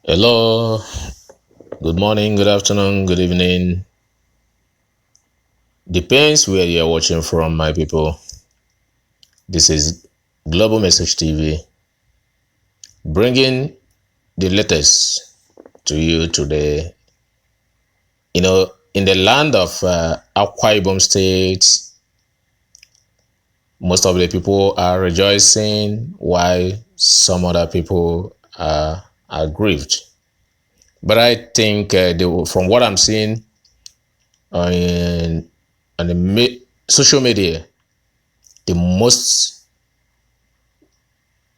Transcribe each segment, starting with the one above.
Hello, good morning, good afternoon, good evening. Depends where you're watching from, my people. This is Global Message TV, bringing the latest to you today. In the land of Akwa Ibom State, most of the people are rejoicing, while some other people are grieved. But I think from what I'm seeing on the social media, the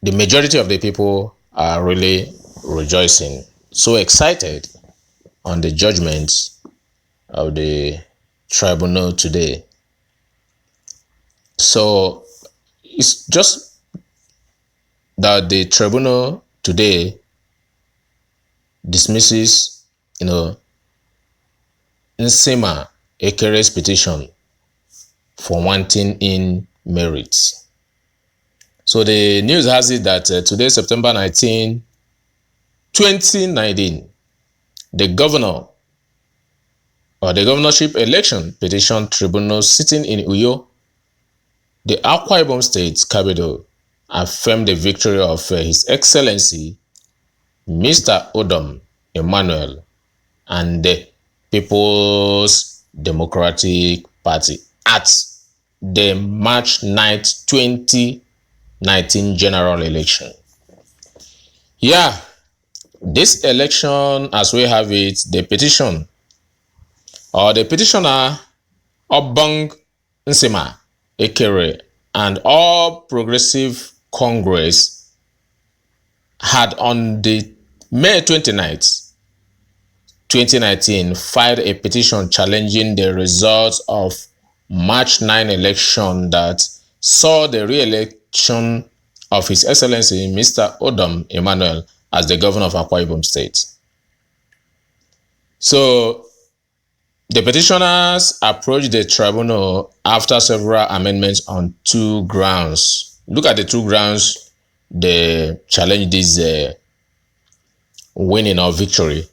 majority of the people are really rejoicing, so excited on the judgment of the tribunal today. So it's just that the tribunal today dismisses, Nsima Ekere's petition for wanting in merit. So the news has it that today, September 19, 2019, the Governorship Election Petition Tribunal sitting in Uyo, the Akwa Ibom State Capital, affirmed the victory of His Excellency, Mr. Udom Emmanuel, and the People's Democratic Party at the March 9, 2019 general election. Yeah, this election, as we have it, the petitioner, Obong Nsima Ekere, and All Progressive Congress had on the May 29th, 2019 filed a petition challenging the results of March 9 election that saw the re-election of His Excellency Mr. Udom Emmanuel as the governor of Akwa Ibom State. So the petitioners approached the tribunal after several amendments on two grounds. Look at the two grounds they challenged this winning or victory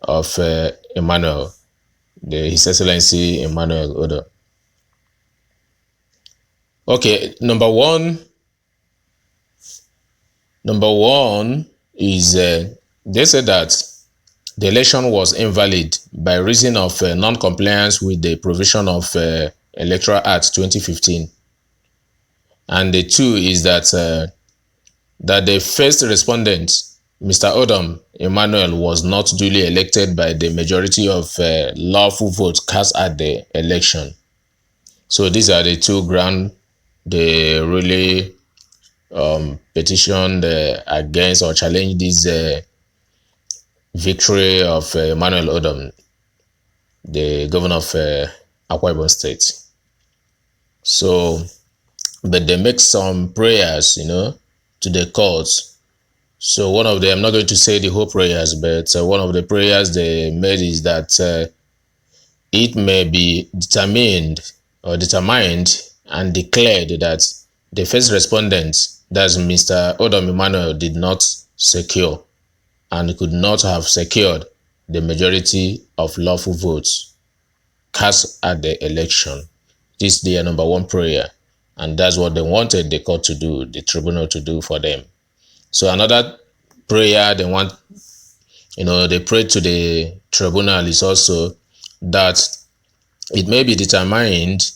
of Emmanuel, His Excellency Emmanuel Udom. Okay, number one is they said that the election was invalid by reason of non-compliance with the provision of Electoral Act 2015. And the two is that the first respondent, Mr. Udom Emmanuel, was not duly elected by the majority of lawful votes cast at the election. So these are the two grounds they really petitioned against or challenged this victory of Emmanuel Udom, the governor of Akwa Ibom State. So, but they make some prayers, to the courts. So one of them, I'm not going to say the whole prayers, but one of the prayers they made is that it may be determined and declared that the first respondent, that's Mr. Udom Emmanuel, did not secure and could not have secured the majority of lawful votes cast at the election. This is their number one prayer, and that's what they wanted the court to do, the tribunal to do for them. So another prayer they want, they prayed to the tribunal is also that it may be determined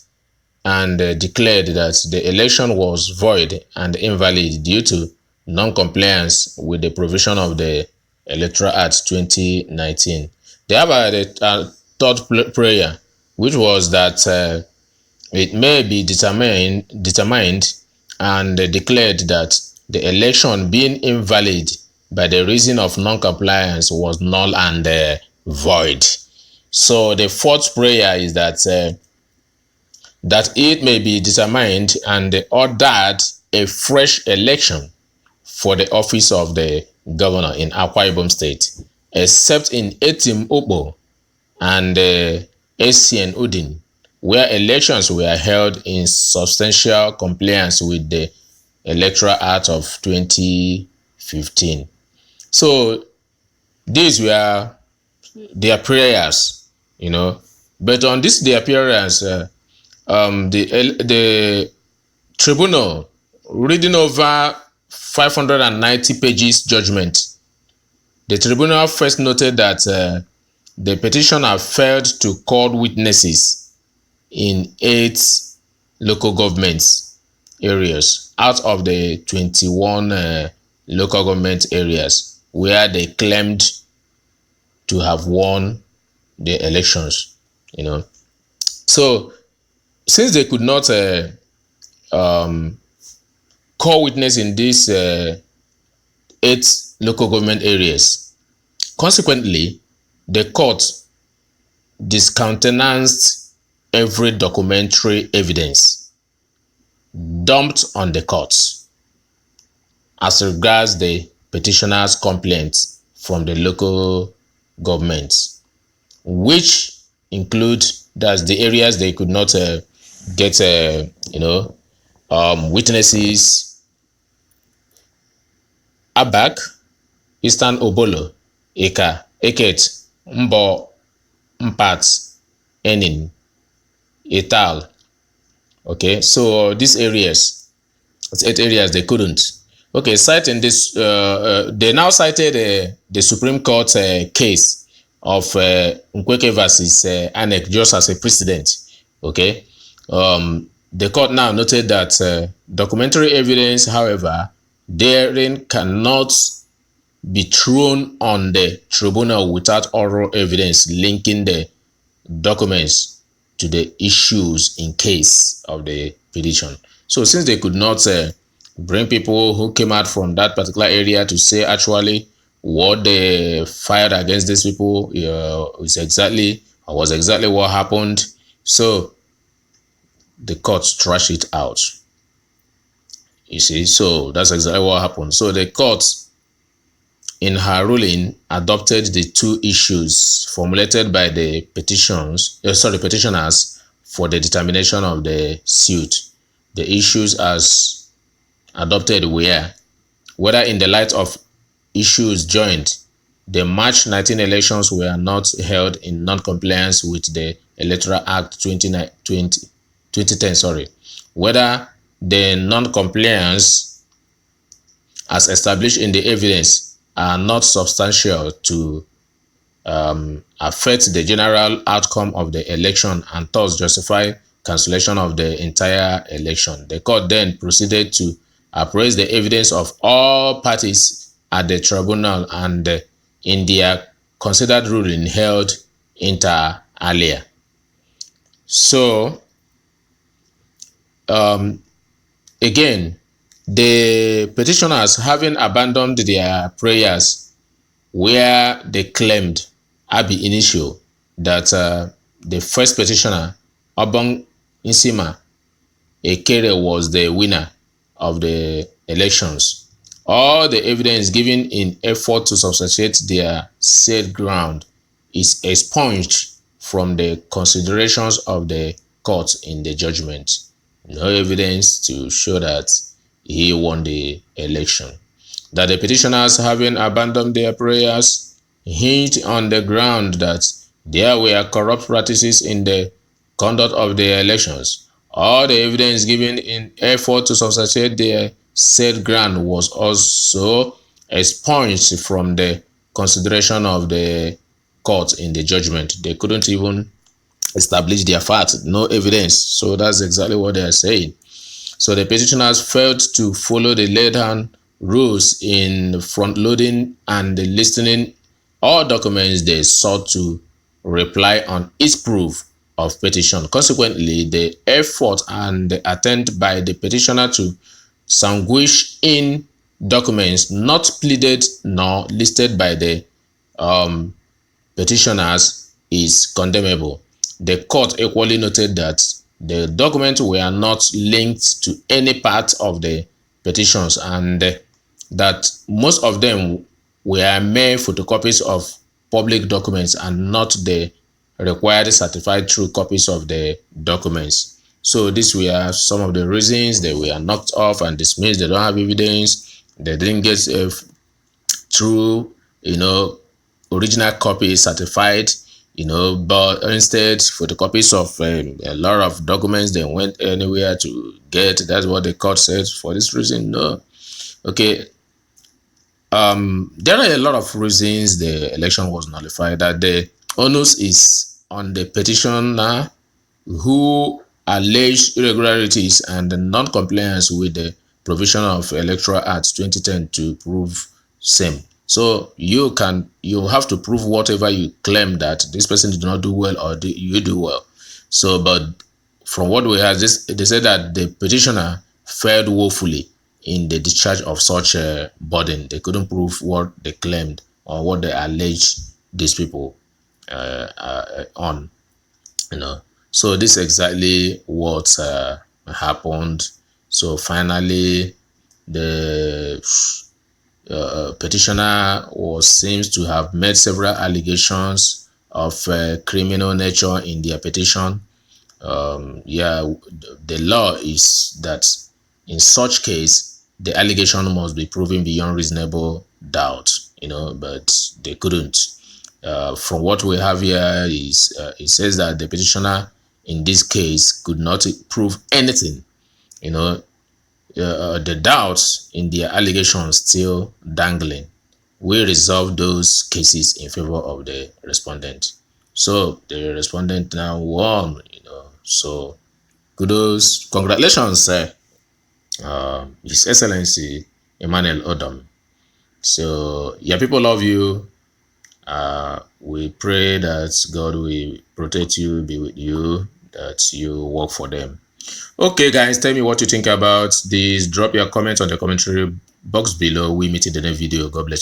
and declared that the election was void and invalid due to non-compliance with the provision of the Electoral Act 2019. They have a third prayer, which was that it may be determined and declared that the election being invalid by the reason of non-compliance was null and void. So the fourth prayer is that it may be determined and ordered a fresh election for the office of the governor in Akwa Ibom State, except in Etim Obo and Acien Udin, where elections were held in substantial compliance with the Electoral Act of 2015. So these were their prayers, you know. But on this their appearance, the tribunal, reading over 590 pages judgment, the tribunal first noted that the petitioner failed to call witnesses in 8 local government areas out of the 21 local government areas where they claimed to have won the elections, you know. So since they could not call witness in these 8 local government areas, consequently the court discountenanced every documentary evidence dumped on the courts as regards the petitioner's complaints from the local governments, which include that's the areas they could not get witnesses: Abak, Eastern Obolo, Eka, Eket, Mbo, Mpat, Enin, Etal. Okay, so these areas, it's 8 areas they couldn't. Okay, citing this, they now cited the Supreme Court case of Nkweke versus Anek just as a precedent. Okay, the court now noted that documentary evidence, however, therein cannot be thrown on the tribunal without oral evidence linking the documents to the issues in case of the petition. So since they could not bring people who came out from that particular area to say actually what they fired against these people was exactly what happened, so the court trashed it out. You see, so that's exactly what happened. So the court, in her ruling, adopted the 2 issues formulated by the petitioners for the determination of the suit. The issues as adopted were whether, in the light of issues joined, the March 19 elections were not held in non-compliance with the Electoral Act 2010, whether the non-compliance as established in the evidence are not substantial to affect the general outcome of the election and thus justify cancellation of the entire election. The court then proceeded to appraise the evidence of all parties at the tribunal and in their considered ruling held inter alia. So again, the petitioners, having abandoned their prayers where they claimed ab initio that the first petitioner, Obong Nsima Ekere, was the winner of the elections, all the evidence given in effort to substantiate their said ground is expunged from the considerations of the court in the judgment. No evidence to show that he won the election. That the petitioners, having abandoned their prayers, hinged on the ground that there were corrupt practices in the conduct of the elections. All the evidence given in effort to substantiate their said ground was also expunged from the consideration of the court in the judgment. They couldn't even establish their fact, no evidence. So that's exactly what they are saying. So the petitioners failed to follow the laid-down rules in front-loading and listening all documents they sought to reply on each proof of petition. Consequently, the effort and the attempt by the petitioner to sanguish in documents not pleaded nor listed by the petitioners is condemnable. The court equally noted that the documents were not linked to any part of the petitions and that most of them were mere photocopies of public documents and not the required certified true copies of the documents. So these were some of the reasons they were knocked off and dismissed. They don't have evidence. They didn't get true, original copy certified, but instead photocopies of a lot of documents they went anywhere to get. That's what the court said. For this reason, no. Okay. There are a lot of reasons the election was nullified. That the onus is on the petitioner who alleged irregularities and non-compliance with the provision of Electoral Act 2010 to prove same. So you have to prove whatever you claim that this person did not do well or you do well. So, but from what we have, they said that the petitioner failed woefully in the discharge of such a burden. They couldn't prove what they claimed or what they alleged these people on. So this is exactly what happened. So finally, the petitioner seems to have made several allegations of criminal nature in their petition. The law is that in such case the allegation must be proven beyond reasonable doubt, but they couldn't. From what we have here is it says that the petitioner in this case could not prove anything. The doubts in their allegations still dangling. We resolve those cases in favor of the respondent. So the respondent now won. So kudos, congratulations, His Excellency Emmanuel Udom. So people love you. We pray that God will protect you, be with you, that you work for them. Okay, guys, tell me what you think about this. Drop your comments on the commentary box below. We meet in the next video. God bless you.